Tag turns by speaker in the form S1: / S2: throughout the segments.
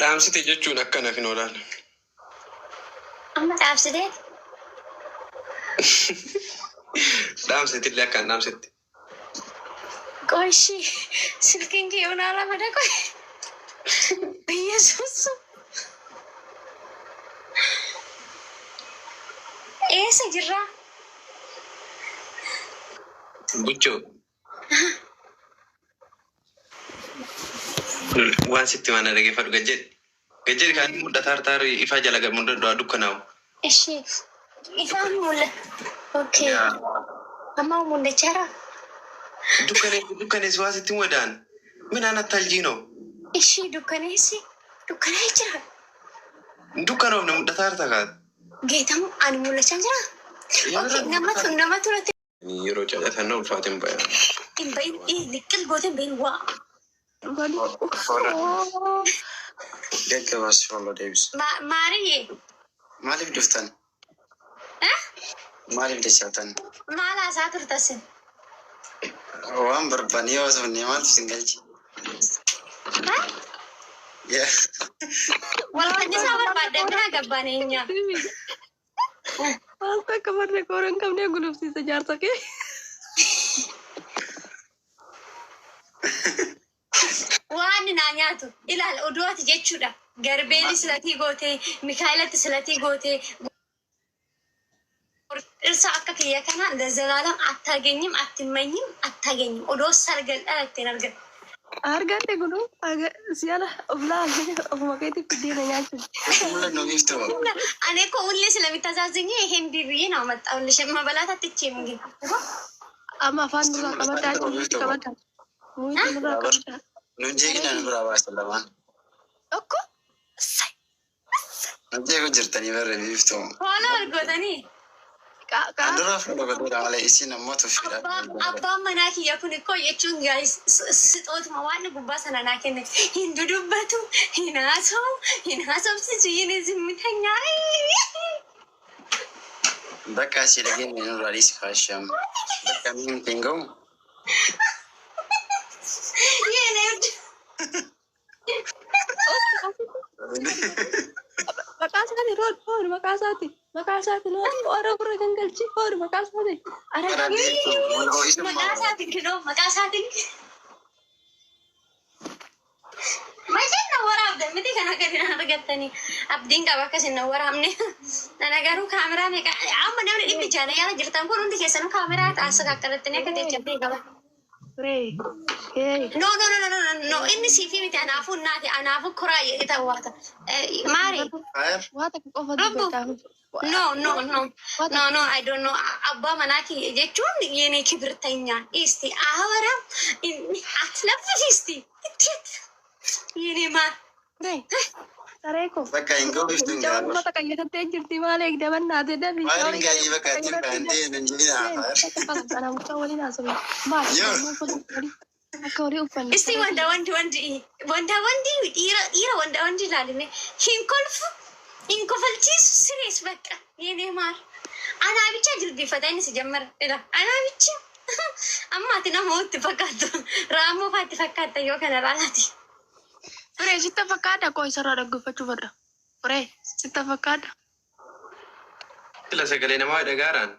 S1: Dhaamsite jechuun akkana fi noolaan.
S2: Amma dhaamsite?
S1: Dhaamsite illee akkaan dhaamsite.
S2: Qoshi silkiin kee yoonaa lamada qoy. Yesuus. Eessa jirraa?
S1: Buchoo. Waan sitti mana dhaggeeffadhu gajjedhi. Gajjedhi kan mudhataa hartaari ifaa jala mudhadhu dukkanaa'u.
S2: Ishee ifaan mul'ata. Okay. Amma mul'achaa
S1: dukkaneessi waa sitti wadaan. Minaan attaljiinoo.
S2: Ishee dukkaneessi jira.
S1: Dukkanoof na mudhataa harta kaata.
S2: Geetamu ani mul'achaa jira. Okay, namatu natti.
S1: Yeroo caadatan na ulfaatiin bayan.
S2: Hin bayin liqqil gooteen bayin waa.
S3: Gaggabaas follow Davis.
S2: Maariyyee.
S3: Maaliif dhuftan? Maaliif dachatan?
S2: Maal haasaa turtasin?
S3: Waan barbaanne yoo ta'u maaltu isin galchi?
S2: Walwajjisaa barbaadde bira gabbaneenya.
S4: Wanta akka barree kooran qabnee gulufsiisa jaarsa kee.
S2: Waan naa nyaatu ilaala oduuti jechuudha. Garbeeli silatii gootee, Mikaayilatti silatii gootee. Irsa akka kiyya kana ለዘላለም አታገኝም አትመኝም አታገኝም ኦዶ ሰርገል አላቴን አርገን
S4: Argante gulu siala uflaan ufmakeeti fiddeena nyaatu.
S3: Mulan no gifto.
S2: እኔ እኮ ሁሌ ስለሚታዛዝኝ ይሄን ቢብዬ ነው አመጣሁልሽ። መበላት አትችይም ግን
S4: Amma afaan nurraa qabadhaa qabadhaa. Muuyyi nurraa qabadhaa.
S3: Nunjeegina nurraa baasallamaan.
S4: Tokko
S3: Nunjeegu jirtanii barre gifto.
S2: ሆነ አርጎተኒ
S3: Andura fuula godhuudha malee isin ammoo tuffidha.
S2: abbaan manaa kiyya kun እኮ jechuun gaayis sixootuma waan gubbaa sana naa kenne hin dudubbatu hin haasofsiisu yin zimmitanya
S3: Bakka asii dhageenya nurraa dhiisi kaasham. Bakka miin kengamu.
S4: maqaa isaati rood maqaa isaati rood warra gurra gangalchi rood maqaa isaati.
S2: maqaa isaatiin kidoo maqaa isaatiin Masin na waraabde miti kana gadi na argattanii abdiin qaba akkasin na waraabne nana garuu kaameraa meeqa amma namni dhibbi jaana yaala jirtan kun hundi keessanuu kaameraa taasisa qaqqabattanii akka jajjabdee qaba. No, inni siifi miti anaafuu naati anaafuu koraa jedhita waata. Maari.
S4: Waata qofa dubbataa.
S2: No, I don't know. Abbaa manaa kiyya jechuun yeni kibirtanyaan isti ahawara ati laffisiisti. Yeni maal.
S4: Sareeko.
S3: Bakka hin gahu iftuun gaafas.
S4: Jaammata qayyatattee jirti maal eegdaman naatee dabii.
S3: Maaliin gaayii bakka ittiin baantee nunjeegina hafaa.
S4: Akka horii uffanne.
S2: Isti wanda wandi ilaaline hin kolfu hin kofalchiisu sirees bakka yeni maal. Anaa bicha jilbiifata inni si jammara ila anaa bicha amma ati nama itti fakkaattu raammoo faatti fakkaatta yoo kana laalaati.
S4: Furee sitta fakkaata koo isarraa dhaggeeffachuu fadha. Furee sitta fakkaata.
S1: Ila sagalee namaa dhagaaraan.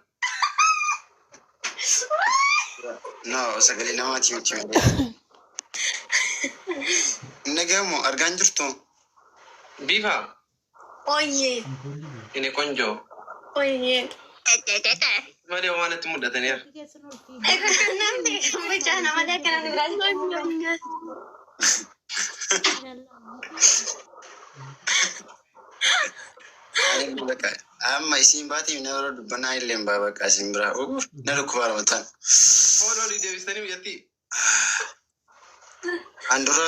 S3: No, sagalee namaati miti malee. Nagamu argaan jirtu.
S1: Bifa.
S2: Oyyee.
S1: Inni konjoo.
S2: Oyyee.
S1: Malee waan itti mudhataniir.
S2: Namni bichaa namalee akkana duraa.
S3: Amma isin baatiif nama dubbannaa illee hin bakka isin biraa na dhukkuba ramatan.
S1: Foololii deebistanii biyyattii.
S3: Andura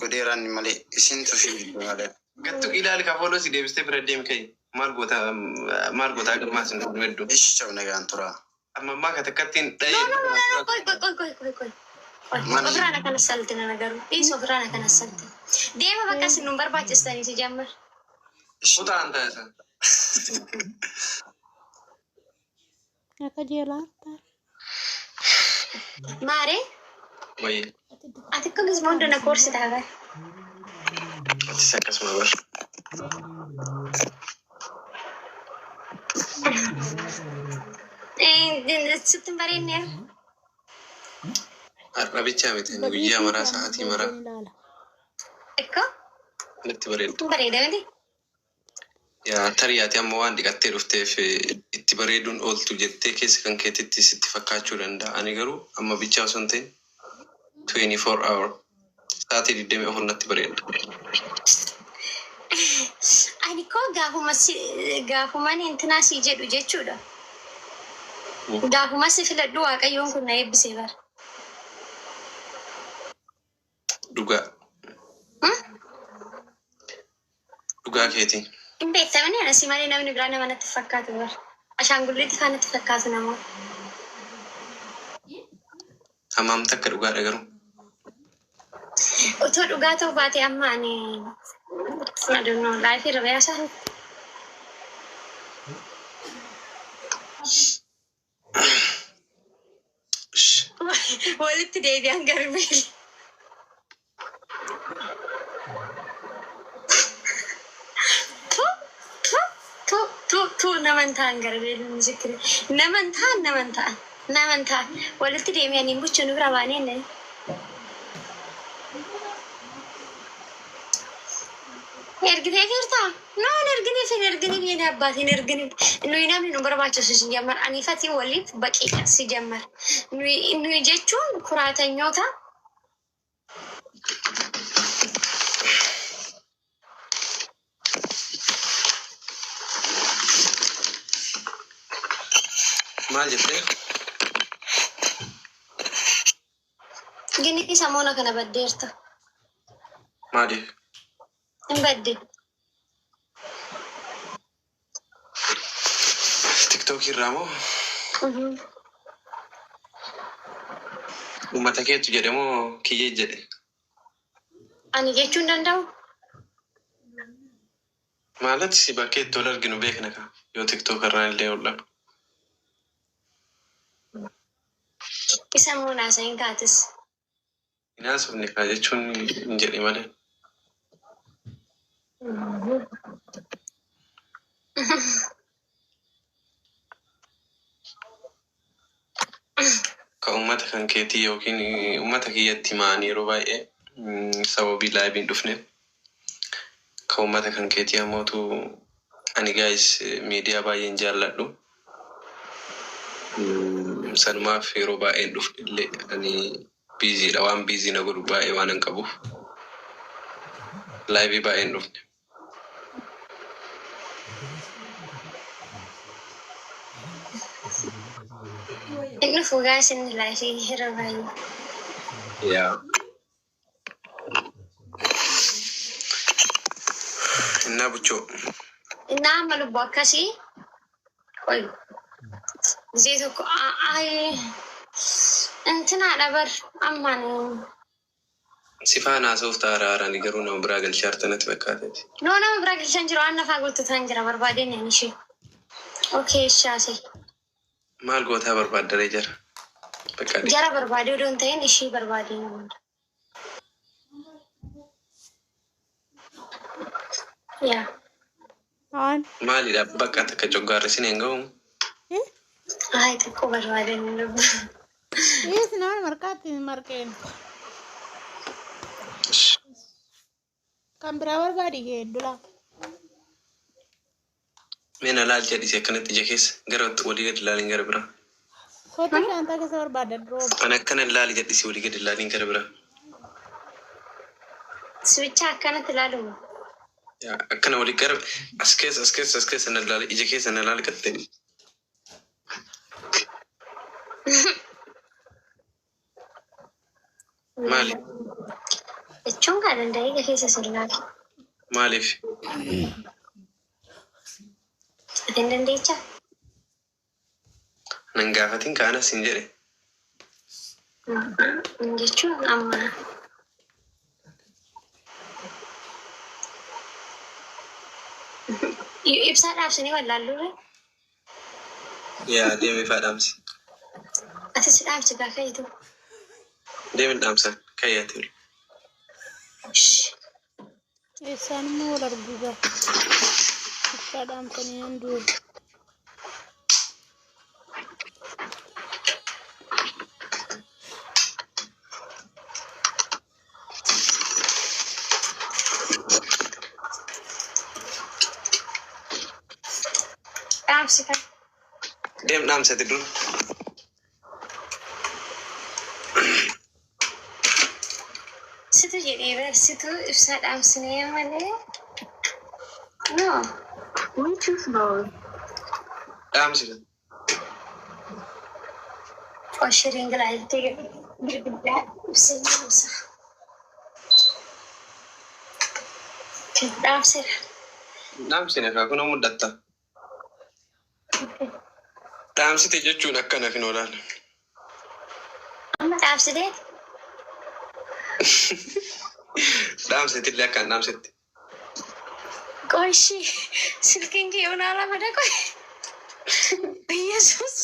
S3: godeeraan malee isin tufi malee.
S1: Gattu ilaali ka fooloo si deebistee bira deem ka'e. Maal gootaa gammaa sin dhugnu hedduu.
S3: Ishi cab nagaan tura.
S1: Amma ammaa ka takkattiin dhayee.
S2: Qoy. Ofiraan akkana saltina nagaru. Dhiis ofiraan akkana saltina. Deema bakka isin nun barbaachistanii si jammar.
S1: Kutaan taasisan.
S4: Akka jeelaata.
S2: Maare?
S1: Wayye.
S2: Ati akkamitti hunda na koorsita hagaa?
S1: Sakas mabar.
S2: Sittin bareedne
S1: Arrabicha miti guyyaa maraa sa'aatii maraa
S2: ekko
S1: natti bareedu.
S2: sittin bareeda miti.
S1: Yaa tariyaati amma waan dhiqattee dhufteef itti bareeduun ooltu jettee keessa kan keetitti sitti fakkaachuu danda'a. Ani garuu amma bichaa osoo hin ta'in 24 hour sa'aatii 24 natti bareeda.
S2: Ani koo gaafuman intinaa si jedhu jechuudha. Gaafuma si filadhu waaqayyoon kun na eebbisee bara.
S1: Dhugaa. Dhugaa keetii.
S2: Hin beektamani anasi malee namni biraa nama natti fakkaatu bara. Ashaangulliitti faan natti fakkaatu namoota.
S1: Hammam takka dhugaadha garuu.
S2: Otoo dhugaa ta'uu baate amma ani laayifii irra bayaasaa walitti deebi'an garbee. Tu namantaan garbee misikire namantaan walitti deebi'anii buchuun bira baanee ergitee jirtaa? Noon erginiif yeene abbaatiin erginiif. Nuyi namni nu barbaachisu si jammar. Aniifati waliif baqiidha si jammar. Nuyi jechuun kuraatanyoota.
S1: Maal jettee?
S2: Gini samoona kana baddeerta.
S1: Maaliif?
S2: Hin badde.
S1: TikTok irraa moo? Uummata keetu jedhe moo kiyyee jedhe?
S2: Ani jechuun danda'u.
S1: Maalati si bakkeetti ol arginu beekna ka yoo TikTok irraa illee oollan.
S2: Isa muunaasa hin taatis.
S1: Inaasofne kaa jechuun hin jedhe malee. Ka uummata kan keetii yookiin uummata kiyyatti ma'anii yeroo baay'ee sababii laayibiin dhufneef ka uummata kan keetii ammootu ani gaayis miidiyaa baay'een jaalladhu. Sanumaaf yeroo baay'een dhufne illee ani biiziidha waan biizii na godhu baay'ee waan hin qabuuf laayibii baay'een dhufne.
S2: Inni fugaa isin laayifii yeroo baay'ee.
S1: Yeah. Innaa buchoo.
S2: Innaa amma lubbu akkasii. Qoy. Gisee tokko intinaa dhabar ammaan.
S1: Sifaan haasa'uuf taaraarani garuu nama biraa galchaarta natti fakkaateeti.
S2: Noo nama biraa galchaan jira waan nafaa guuttataan jira barbaadeen ani ishee. Okay shaase.
S1: Maal gootaa barbaaddaree jira? Fakkaate.
S2: Jara barbaadee odoon ta'in ishee barbaadee namoota. Yaa.
S1: Maalidha bakka takka coggaarra isin hin ga'u?
S2: Ay xiqqoo barbaadee ni lubbu.
S5: Yes, no, marcate, marqeen. Kan biraa barbaadi dula.
S1: Meena laal jedhisi akkanatti ija keessa gara walii gadi ilaaliin gara biraa.
S5: Soota shaantaa keessa barbaada duroo.
S1: Kan akkana ilaali jedhisi walii gadi ilaaliin gara biraa.
S2: Switcha akkanatti ilaalu.
S1: Akkana walii gara as keessa na ilaali ija keessa na ilaali qaxxee. Maaliif?
S2: Jechuun kan danda'e ija keessa sirnaati.
S1: Maaliif?
S2: Ati hin dandeechaa?
S1: Nan gaafatiin kaanas hin jedhe.
S2: Jechuun amma ibsaa dhaabsanii wallaalluure?
S1: Yaa deemee faa dhaamsi.
S2: Atis dhaabsi gaa kayyitu.
S1: Deemin dhaamsan kayyaati ol.
S5: Isaan immoo wal arguugaa. Akka dhaamsanii nan du'u.
S2: Dhaamsitan.
S1: Deem dhaamsati dur.
S2: Situ jedhee barsitu ibsaa dhaamsinee malee. No. Bluetooth mode.
S1: Dhaamsita.
S2: Qoshiriin galaaltee girgiddaa ibsa jedhamsa. Dhaamsira.
S1: Dhaamsine kaa kunoo mudhatta. Dhaamsite jechuun akkana fi noolaan.
S2: Amma dhaamsitee.
S1: Dhaamsitillee akkaan dhaamsitti.
S2: Qoshi silkiin kee onaa lama dhaqo. Yesuus.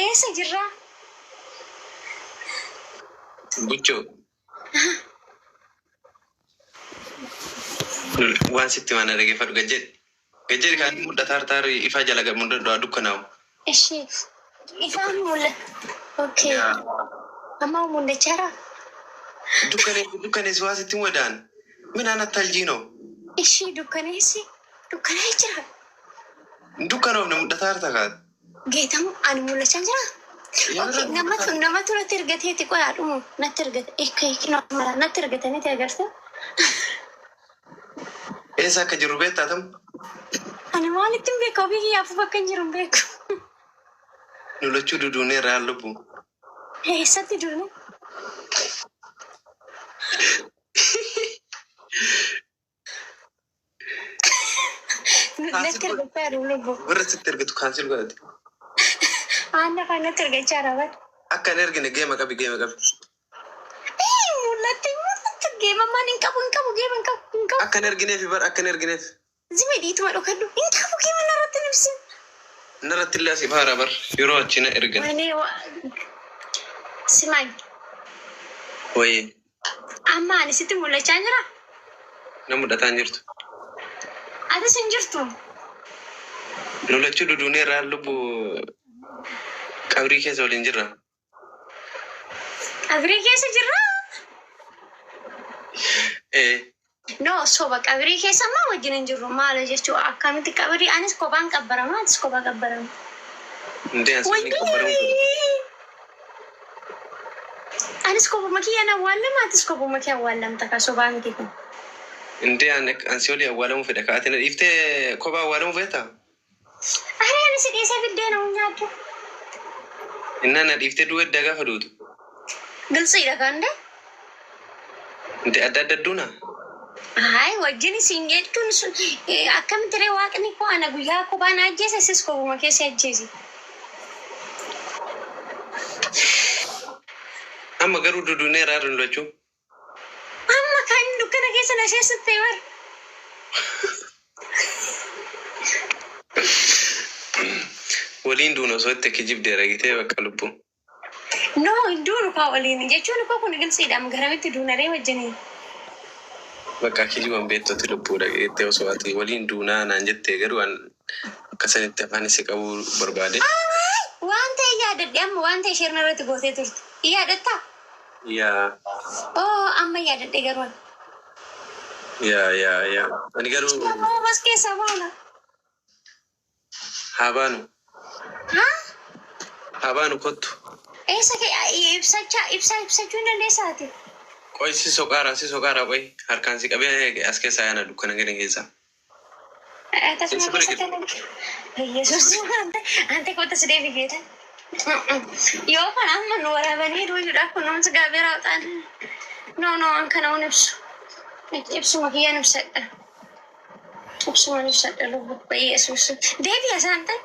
S2: Eessa jirraa?
S1: Buchoo. Waan sitti mana dhageeffadhu gajjedhi. Gajjedhi kan mudhata hartaar ifaa jala mudhadhu dukkanaa'u.
S2: Ishee ifaan mul'ata. Okay. Amma mul'achaara.
S1: Dukkaneessi waa sitti wadaan. Minaan attaljiinoo.
S2: Ishee dukkaneessi. Dukkanaa jira.
S1: Dukkanoofne mudhata harta kaata.
S2: Geetamu ani mul'achaa jira. Okay, namatu natti ergateeti qoyaa dhumu natti ergate. Natti ergataniiti agarta.
S1: Eessa akka jiru beektaa tamu?
S2: Ani maalitti hin beeku ofii kiyyaaf bakka hin jiru hin beeku.
S1: Nu lachuu duduunee irraa lubbu.
S2: Eessatti duune? Natti ergachaa jiru lubbu.
S1: Warra sitti ergatu kaansil godhate.
S2: Aanna kan natti ergachaa jira.
S1: Akka hin ergine geema qabi.
S2: Mul'atti geema maan hin qabu geema hin qabu.
S1: Akka hin ergineef bara akka hin ergineef.
S2: Zime dhiituma dhokadhu hin qabu geema narratti hin ibsin.
S1: Narratti illee asii faara bar yeroo achi na ergan.
S2: Simaan.
S1: Wayii.
S2: Amma ani sitti mul'achaa jira.
S1: Na mudhataa hin jirtu.
S2: Atis hin jirtu.
S1: Nu lachuu duduunee irraa lubbu qabrii keessa waliin jirra.
S2: Qabrii keessa jirra? No, soba qabrii keessa maa wajjin hin jirru maala jechuudha. Akkamitti qabrii anis kophaan qabbarama atis kophaa qabbarama.
S1: Ndee asii qabbaramu.
S2: Anis kophaa kiyyaan awwaalama atis kophaa kiyya awwaalamta ka sobaa miti kun.
S1: Ndee ansi olii awwaalamu fedha kaatina dhiiftee kophaa awwaalamu feetaa?
S2: Ari ani si dhiisee biddeena nyaaddu.
S1: Innaan na dhiiftee du'e edda gaafa duutu.
S2: Gilsiidha kan dee?
S1: Ndee adda duuna?
S2: Hai wajjin isin jechuun sun akkamitti ree waaqni koo ana guyyaa kophaan ajjeese sis kophaa keessa ajjeese.
S1: Amma garuu duduunee irraa lachuu.
S2: Amma kan dukkana keessa na seessattee bar.
S1: Waliin duuna osoo itti kijibdee ragitee bakka lubbu.
S2: No, hin duunu kaa waliin jechuun koo kun gilsiidha garamitti duunaree wajjiniin.
S1: Bakka kijiban beektoti lubbuu dhageettee osoo ati waliin duunaa naan jettee garuu akkasanitti afaan isii qabuu barbaade.
S2: Waan ta'e yaadadhe amma waan ta'e isheen irratti gootee turte. Yaadattaa?
S1: Yaa.
S2: Oh, amma yaadadhe garuu.
S1: Yaa. Ani garuu.
S2: Nama bas keessaa baana.
S1: Habaanu.
S2: Haa?
S1: Habaanu kottu.
S2: Eessa ibsachuu hin dandeessaati?
S1: Qoy si soqaaraa qoy harkaan si qabee as keessaa yaana dukkana gadi keessaa.
S2: Tasuma keessatti Yesuus ante kota si deebi geeta. Yoo kan amma nu waraabanii duuyuudhaaf kunuunsi gaabee raawwataan. No, an kana un ibsu. Ibsuma kiyyaan ibsadha. Ibsumaan ibsadha lubbu Yesuus. Deebi'a isaan ta'e.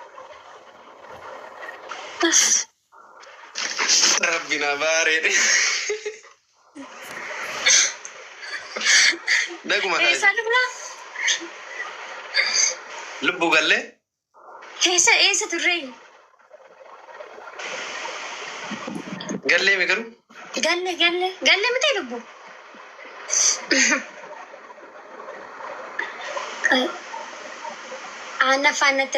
S1: Rabbina bareede. Daguma haa.
S2: Eessa lubbaa?
S1: Lubbu gallee?
S2: Eessa turree?
S1: Gallee mi garuu?
S2: قال متى يلبو أنا فانت